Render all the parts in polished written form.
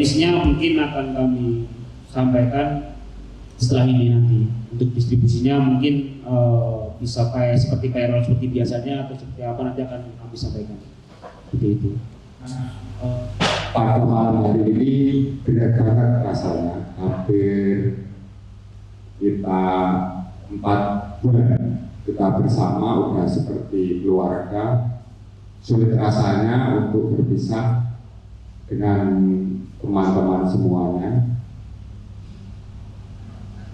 teknisnya mungkin akan kami sampaikan setelah ini nanti. Untuk distribusinya mungkin bisa kayak seperti payroll seperti biasanya atau seperti apa nanti akan kami sampaikan. Seperti itu. Pada malam hari ini benar banget rasanya, hampir kita 4 bulan kita bersama udah seperti keluarga. Sulit rasanya untuk berpisah dengan teman-teman semuanya.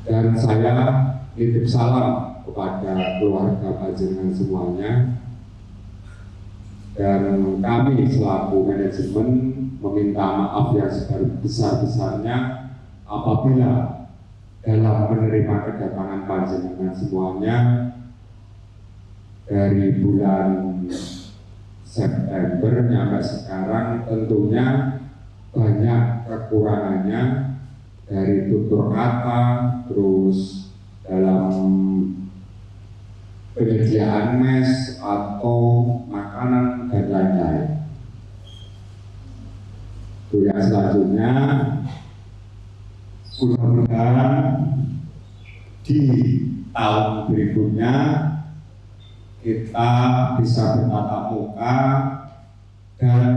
Dan saya titip salam kepada keluarga panjenengan semuanya. Dan kami selaku manajemen meminta maaf yang sebesar-besarnya apabila dalam menerima kedatangan panjenengan semuanya dari bulan September sampai sekarang tentunya banyak kekurangannya dari tutur kata, terus dalam penyediaan mes atau makanan dan lain-lain. Yang selanjutnya, mudah-mudahan di tahun berikutnya kita bisa bertatap muka dan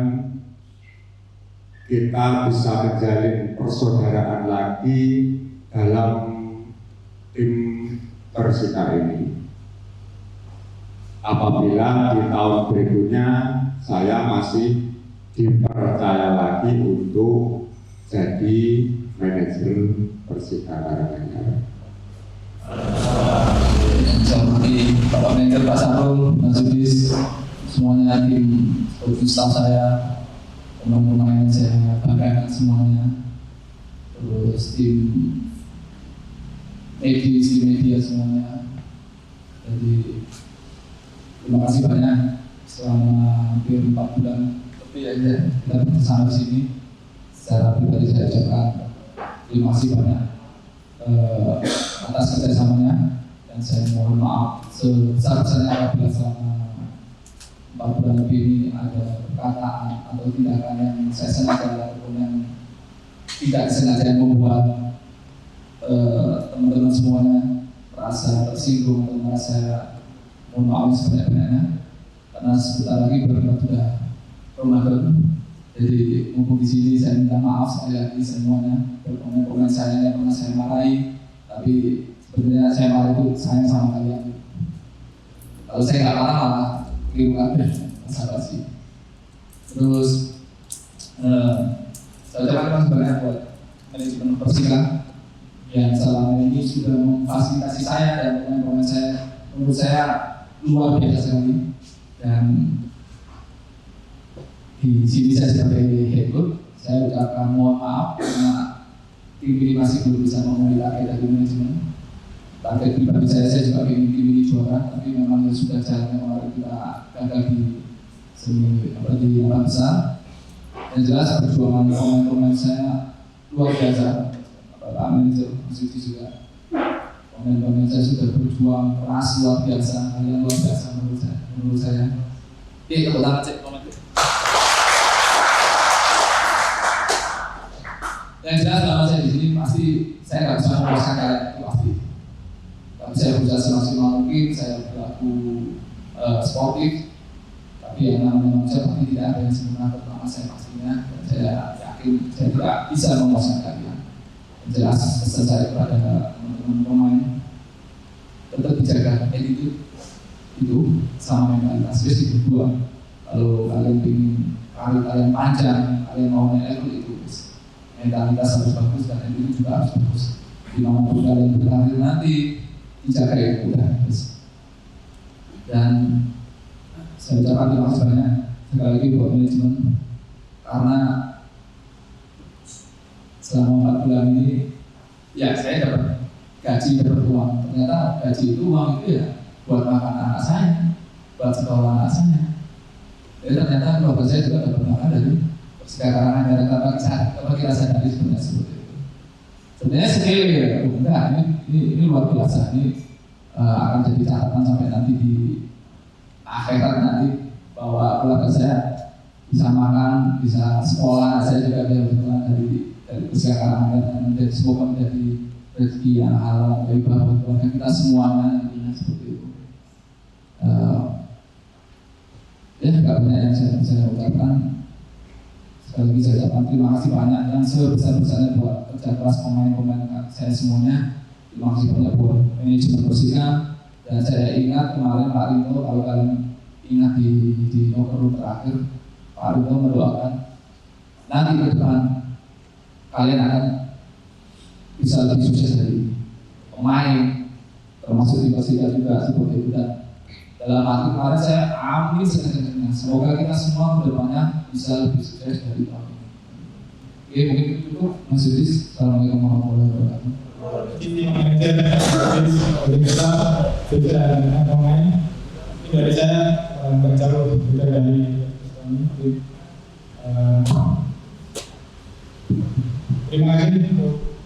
kita bisa menjalin persaudaraan lagi dalam tim Persita ini. Apabila di tahun berikutnya saya masih dipercaya lagi untuk jadi manajer Persita Karanganyar. Seperti Bapak Manajer, Pak Sarul, Mas Yudis, semuanya tim staff saya, pemain-pemain saya banggakan semuanya, terus tim media semuanya. Jadi terima kasih banyak selama hampir 4 bulan lebih aja kita bersama di sini. Secara pribadi saya ucapkan terima kasih banyak atas kerjasamanya, dan saya mohon maaf sebesar-besarnya apabila selama 4 bulan lebih ini ada perkataan atau tindakan yang saya sengaja ataupun yang tidak sengaja yang membuat teman-teman semuanya merasa tersinggung atau merasa mohon maaf sebanyak-banyaknya, karena sebentar lagi sudah Ramadan. Jadi mumpung di sini saya minta maaf sekali lagi semuanya pemain-pemain saya yang pernah saya marahi, tapi sebenarnya saya marah itu sayang sama kalian. Kalau saya nggak marah malah keliru kabeh, masalah sih. Terus saya ucapkan terima kasih banyak buat manajemen Persita yang selama ini sudah memfasilitasi saya dan pemain-pemain saya. Menurut saya luar biasa sekali, dan di sini saya sebagai head coach saya ucapkan mohon maaf karena tim ini masih belum bisa memenuhi target dari manajemen. Target pribadi saya juga ingin tim ini juara, tapi memang sudah jalannya kemarin kita gagal di semi besar. Yang jelas perjuangan pemain-pemain saya luar biasa. Bapak manajer Mas Yudi juga, pemain-pemain saya sudah berjuang keras luar biasa, kalian luar biasa menurut saya. Oke, kebetulan cek pemain. Yang jelas selama saya di sini pasti saya nggak bisa memuaskan kalian, itu pasti. Tapi saya berusaha semaksimal mungkin, saya berlaku sportif. Tapi yang namanya manusia pasti tidak ada yang sempurna, terutama saya pastinya. Dan saya yakin saya tidak bisa memuaskan kalian. Yang jelas pesan saya kepada teman-teman pemain, tetap dijaga attitude itu sama mentalitas itu berdua. Kalau kalian ingin karir kalian panjang, kalian mau naik level itu mentalitas harus bagus dan itu juga harus bagus. Dimanapun kalian berkarir nanti dijaga itu udah bagus. Dan saya ucapkan terima kasih banyak sekali lagi buat manajemen, karena selama 4 bulan ini ya saya dapat gaji, dapat uang. Ternyata gaji itu uang itu ya buat makan anak saya, buat sekolah anak saya. Jadi ternyata keluarga saya juga dapat makan dari sekarang ada tanpa kita sadari sebenarnya seperti itu. Sebenarnya sekali ya, enggak, ini luar biasa. Ini akan jadi catatan sampai nanti di akhirat nanti bahwa keluarga saya bisa makan, bisa sekolah. Saya juga kebetulan dari usia Karanganyar, dan semoga menjadi rezeki yang halal dari keluarga kita semuanya, intinya seperti itu. Ya, nggak banyak yang saya bisa ucapkan. Sekali lagi saya ucapkan terima kasih banyak yang sebesar-besarnya buat kerja keras pemain-pemain saya semuanya. Terima kasih banyak buat manajemen Persika. Dan saya ingat kemarin Pak Rinto, kalau kalian ingat di locker room terakhir, Pak Rinto mendoakan nanti ke depan kalian akan bisa lebih sukses dari pemain, termasuk di Persika juga seperti itu. Dan dalam hati kemarin saya amin sebenarnya, semoga kita semua kedepannya bisa lebih sukses dari tahun ini. Oke, mungkin itu cukup. Mas Yudis, assalamualaikum warahmatullahi wabarakatuh. Tim manajer dari kita sudah dengan pemain. Ini dari saya Bang Carlo juga dari ini. Terima kasih untuk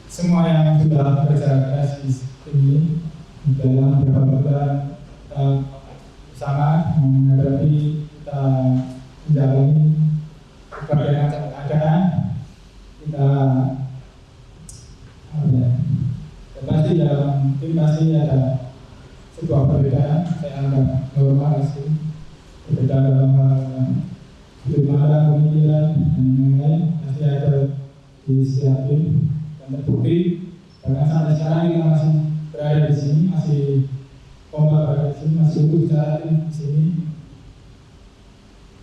semua yang sudah bekerja keras di sini dalam beberapa bulan kita bersama menghadapi kita menjalani berbagai macam keadaan. Kita pasti dalam tim pasti ada sebuah perbedaan, saya anggap normal sih, perbedaan dalam pemikiran dan lain-lain pasti ada di setiap tim, dan terbukti bahkan sampai sekarang kita masih berada di sini, masih kompak berada di sini, masih utuh secara tim di sini.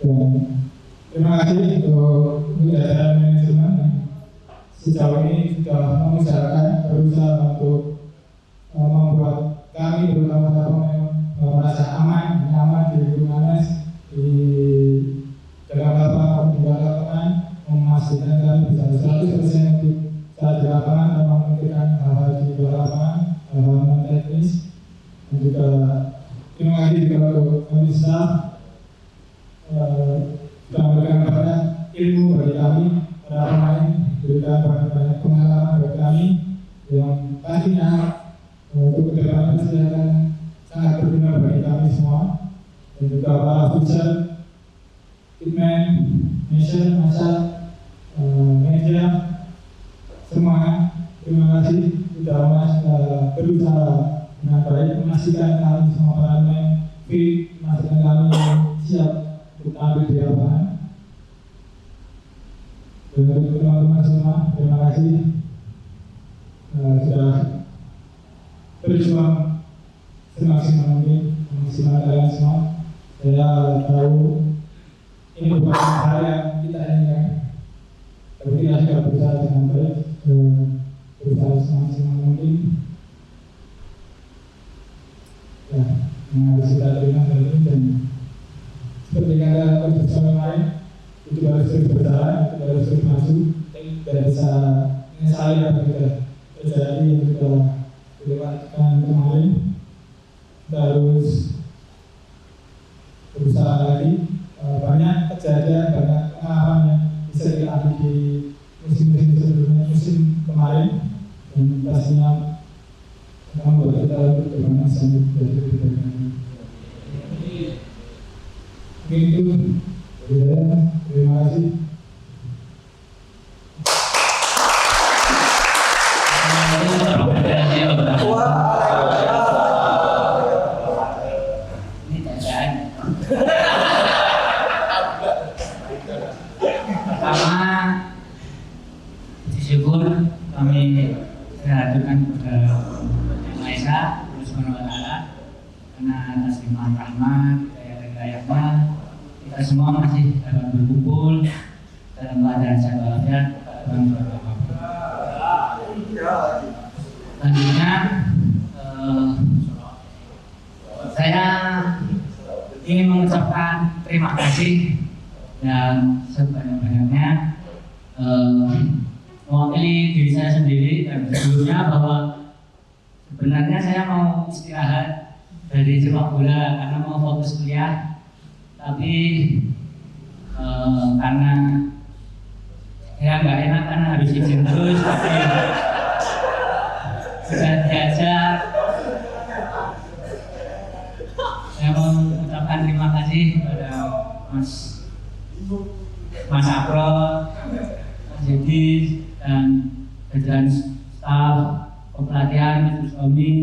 Dan terima kasih untuk jajaran manajemen yang sejauh ini sudah mengusahakan berusaha untuk membuat kami terutama merasa aman, nyaman di lingkungan di dalam lapangan, di luar lapangan, memastikan kami bisa 100% untuk saat di lapangan dan memikirkan hal-hal di luar lapangan, hal-hal non teknis. Dan juga terima kasih juga untuk kami staff sudah memberikan banyak ilmu bagi kami, para pemain, berikan banyak pengalaman bagi kami yang pastinya untuk kedepannya pasti akan sangat berguna bagi kami semua. Dan juga para futsal, hitman, manajer, media, semua terima kasih sudah berusaha dengan baik memastikan kami semua para pemain fit, memastikan kami siap untuk tampil di lapangan. Dan untuk teman-teman semua, terima kasih sudah berjuang semaksimal mungkin, semaksimal kalian semua. Saya tahu ini bukan hal yang kita inginkan, tapi kita sudah berusaha dengan baik, berusaha semaksimal mungkin. Ya, yang harus kita terima hari ini, dan seperti kata bersama lain, itu harus terus berjalan, itu harus terus maju, tidak bisa menyesali apa kita terjadi yang sudah dilewatkan kemarin. Kita harus berusaha lagi. Banyak kejadian, banyak pengalaman yang bisa kita ambil di musim-musim sebelumnya, musim kemarin, dan pastinya membuat kita untuk depannya sangat lebih baik. Mungkin itu dari saya. Terima kasih. Pertama, syukur kami dihaturkan kepada Maha Esa, Allah Subhanahu wa Ta'ala, karena atas limpahan rahmat, daya-dayanya kita semua masih dapat berkumpul dalam keadaan sehat walafiat. Selanjutnya, saya ingin mengucapkan terima kasih dan sebanyak-banyaknya mewakili diri saya sendiri dan sebelumnya bahwa sebenarnya saya mau istirahat dari sepak bola karena mau fokus kuliah, tapi karena ya nggak enak karena harus izin terus, tapi sudah diajak. Saya mau mengucapkan terima kasih kepada Mas Mas Apro, Mas Yedi, dan jajaran staf kepelatihan, Mas Tommy,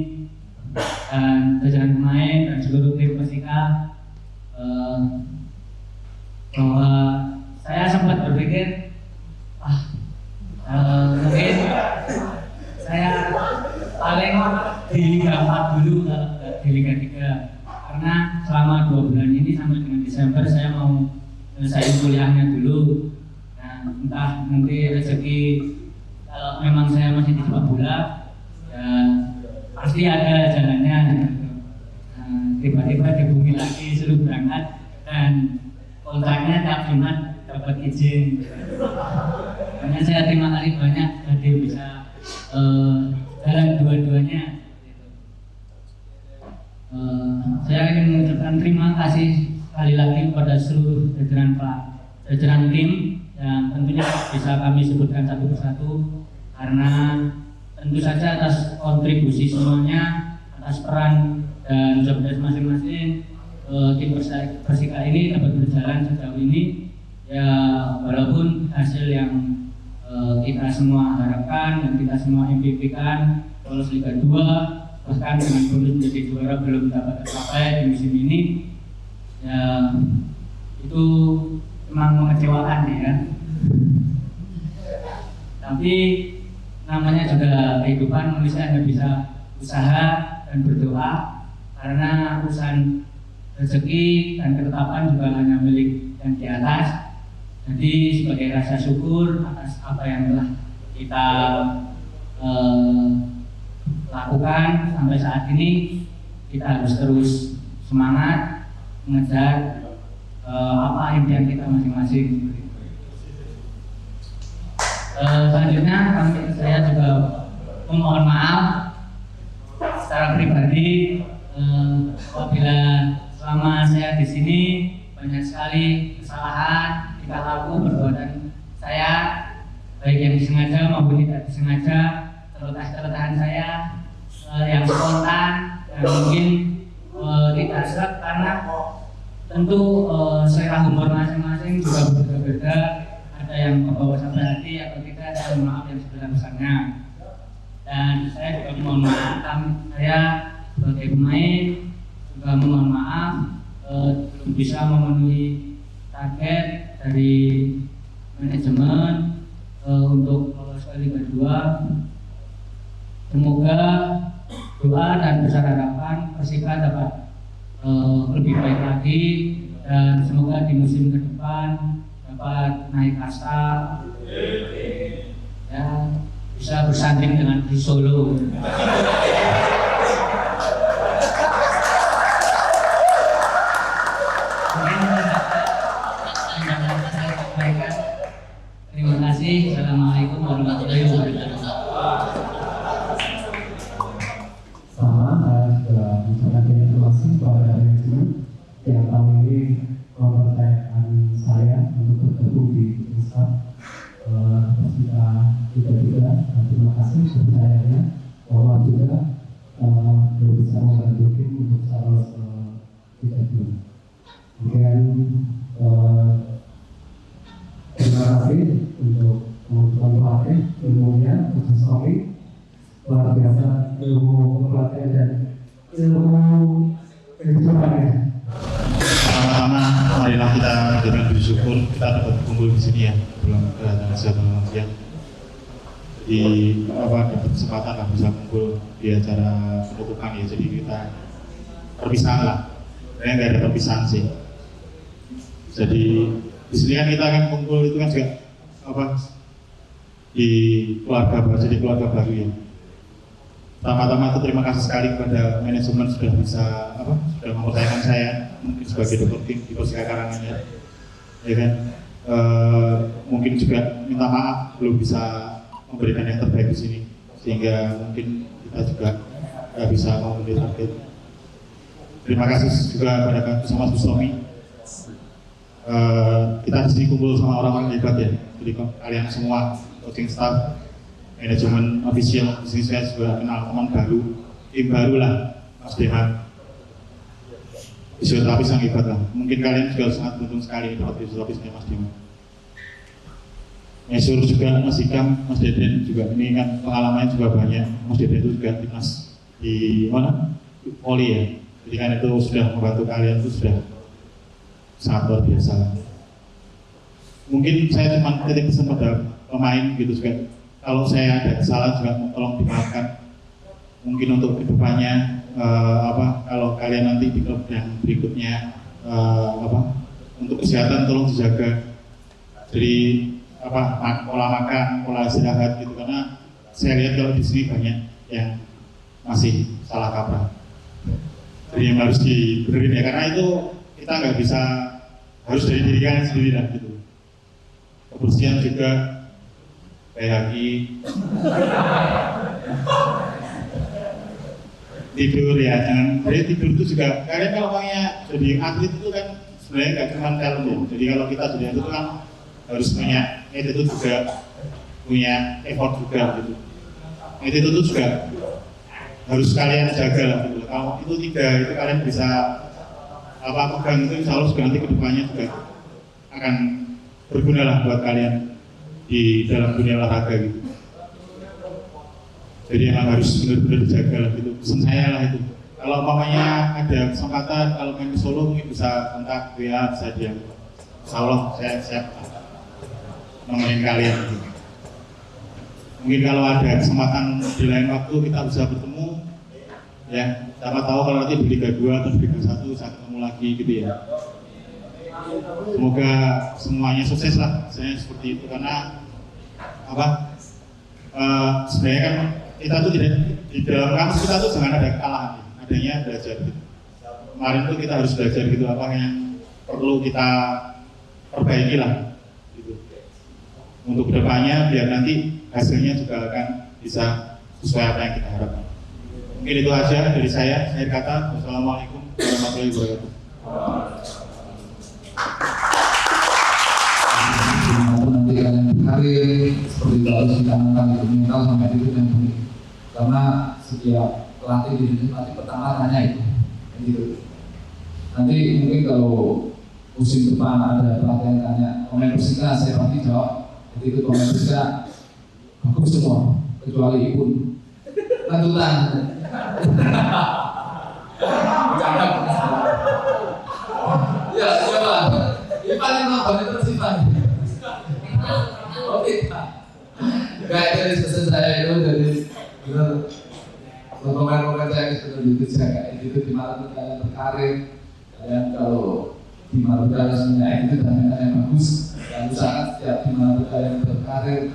dan jajaran pemain dan seluruh tim Persika, bahwa saya sempat berpikir mungkin saya paling di Liga 4 dulu, di Liga 3, karena selama 2 bulan ini sampai dengan Desember saya mau selesai kuliahnya dulu. Nah, entah nanti rezeki kalau memang saya masih di sepak bola, ya pasti ada jalannya. Nah, tiba-tiba dihubungi lagi suruh berangkat dan kontraknya tiap Jumat dapat izin. Karena saya terima kasih banyak jadi bisa jalan dua-duanya. Saya ingin mengucapkan terima kasih sekali lagi kepada seluruh jajaran tim yang tentunya bisa kami sebutkan satu persatu, karena tentu saja atas kontribusi semuanya, atas peran dan job desk masing-masing, tim Persika ini dapat berjalan sejauh ini. Ya, walaupun hasil yang kita semua harapkan dan kita semua impikan, lolos Liga 2, bahkan dengan bonus menjadi juara belum dapat tercapai di musim ini, ya itu memang mengecewakan ya. Tapi namanya juga kehidupan, manusia hanya bisa usaha dan berdoa, karena urusan rezeki dan ketetapan juga hanya milik yang di atas. Jadi sebagai rasa syukur atas apa yang telah kita lakukan sampai saat ini, kita harus terus semangat mengejar apa impian kita masing-masing. Selanjutnya saya juga memohon maaf secara pribadi apabila selama saya di sini banyak sekali kesalahan, tingkah laku, perbuatan saya, baik yang disengaja maupun tidak disengaja, celoteh-celotehan saya yang spontan dan mungkin tidak serap, karena tentu selera humor masing-masing juga berbeda-beda. Ada yang membawa sampai hati atau tidak, saya mohon maaf yang sebesar-besarnya. Dan saya juga mohon maaf, saya sebagai pemain juga mohon maaf belum bisa memenuhi target dari manajemen untuk lolos ke Liga 2. Semoga doa dan besar harapan Persika dapat lebih baik lagi, dan semoga di musim ke depan dapat naik kasta, ya bisa bersanding dengan di Solo. Terima kasih. Assalamualaikum warahmatullahi wabarakatuh. Saya juga mengucapkan terima kasih kepada manajemen yang tahun ini mempercayakan saya untuk bergabung di Persika Persika juga. Terima kasih kepercayaannya, bahwa juga bisa membantu tim untuk lolos Liga 2. Kemudian terima kasih untuk teman-teman pelatih, ilmunya, Mas Tommy, luar biasa ilmu pelatihan dan ilmu kehidupannya. Pertama-tama marilah kita dengan bersyukur kita dapat kumpul di sini ya, belum kedatangan siang. Jadi dapat kesempatan lah bisa kumpul di acara penutupan ya, jadi kita perpisahan lah. Kayaknya nggak ada perpisahan sih. Jadi di sini kan kita akan kumpul itu kan juga di keluarga baru, jadi keluarga baru ya. Pertama-tama itu terima kasih sekali kepada manajemen sudah bisa sudah mempercayakan saya mungkin sebagai dokter tim di Persika Karanganyar, ya kan. Mungkin juga minta maaf belum bisa memberikan yang terbaik di sini, sehingga mungkin kita juga nggak bisa memenuhi target. Terima kasih juga kepada Mas Tommy. Kita di sini kumpul sama orang-orang hebat ya, jadi kalian semua, coaching staff, manajemen official. Di sini saya juga kenal teman baru, tim baru lah, Mas Dehan, fisioterapis yang hebat lah. Mungkin kalian juga sangat beruntung sekali dapat fisioterapis Mas Dehan. Mesur juga, Mas Hikam, Mas Deden juga, ini kan pengalamannya juga banyak. Mas Deden itu juga timnas di mana? Poli ya. Jadi kan itu sudah membantu kalian, itu sudah sangat luar biasa. Mungkin saya cuma titip pesan pada pemain gitu juga. Kalau saya ada kesalahan juga tolong dimaafkan. Mungkin untuk kedepannya kalau kalian nanti di klub yang berikutnya untuk kesehatan tolong dijaga. Jadi pola makan, pola istirahat gitu, karena saya lihat kalau di sini banyak yang masih salah kaprah. Jadi yang harus dibenerin ya, karena itu kita nggak bisa, harus dari diri kalian sendiri lah gitu. Kebersihan juga kayak lagi tidur ya, jangan. Jadi tidur itu juga, kalian kalau maunya jadi atlet itu kan sebenarnya nggak cuma talent ya. Jadi kalau kita jadi atlet itu kan harus punya itu juga, punya effort juga gitu. Itu juga harus kalian jaga lah gitu. Kalau itu itu kalian bisa pegang itu, insya Allah juga nanti kedepannya juga akan berguna lah buat kalian di dalam dunia olahraga gitu. Jadi emang harus benar-benar dijaga lah gitu. Pesan saya lah itu. Kalau umpamanya ada kesempatan, kalau main ke Solo mungkin bisa kontak WA, bisa dia. Insya Allah saya siap nemenin kalian gitu. Mungkin kalau ada kesempatan di lain waktu kita bisa bertemu ya, siapa tahu kalau nanti di Liga 2 atau di Liga 1 bisa ketemu lagi gitu ya. Semoga semuanya sukses lah, saya seperti itu, karena sebenarnya kan kita tuh tidak di dalam kampus kita tuh jangan ada kekalahan, adanya belajar gitu. Kemarin tuh kita harus belajar gitu, apa yang perlu kita perbaiki lah gitu. Untuk kedepannya biar nanti hasilnya juga akan bisa sesuai apa yang kita harapkan. Mungkin itu aja dari saya. Akhir kata, wassalamualaikum warahmatullahi wabarakatuh. Nanti kalian berkarir seperti itu harus ditanamkan di mental sampai itu yang penting. Karena setiap pelatih di Indonesia pelatih pertama tanya itu, gitu. Nanti mungkin kalau musim depan ada pelatih yang tanya pemain Persika, saya pasti jawab. Jadi itu pemain Persika bagus semua, kecuali Ipun. Lanjutan. Ya, coba. Ipan yang nonton itu Ipan. Oke. Kayak dari pesan saya itu dari pemain-pemain saya sudah dijaga itu di mana kalian berkarir, dan kalau di mana kalian sebenarnya itu dan yang bagus, dan usahakan setiap di mana kalian berkarir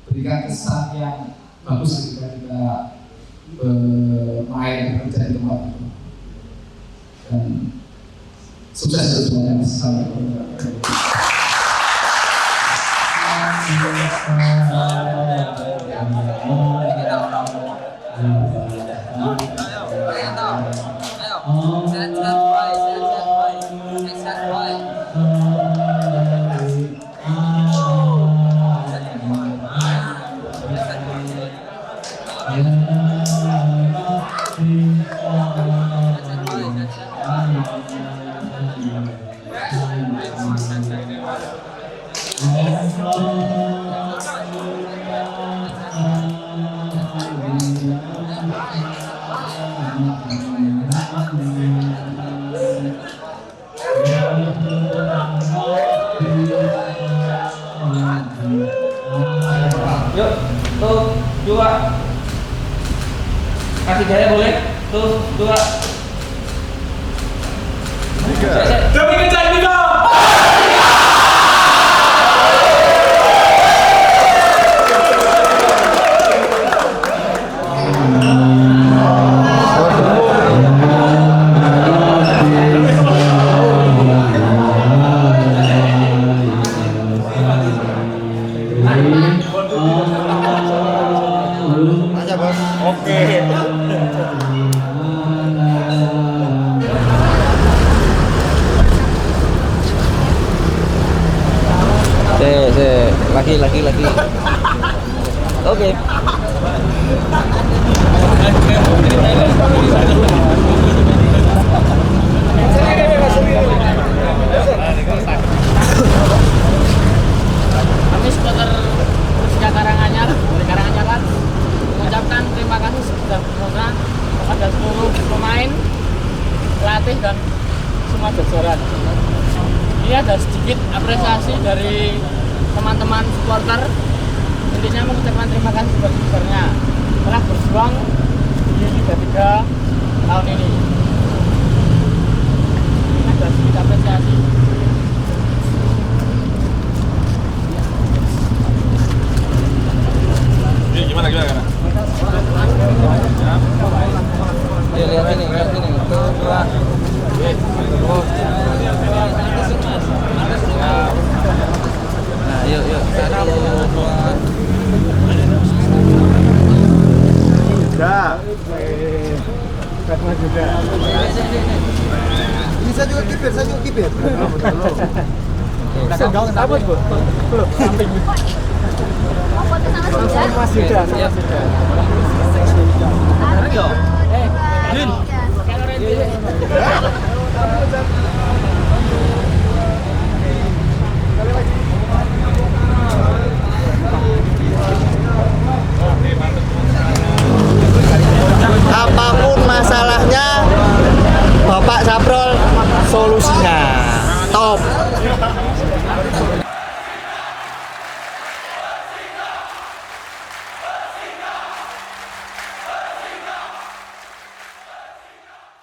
berikan kesan yang bagus ketika kita bermain kerja di tempat itu, dan sukses semuanya sampai Yuk, tuh, dua. Kasih gaya boleh? Tuh, dua. Demi kejar kita. Lagi. Oke. Kami seputar dari teman-teman supporter, intinya mengucapkan terima kasih sebesar-besarnya telah berjuang di Liga 3 tahun ini. Ini ada sedikit apresiasi. Gimana? Lihat ini. Nah, yuk. Ini saya juga kipir. Belakang gawang apa Bu? Belum, samping. Mas Yuda. Din.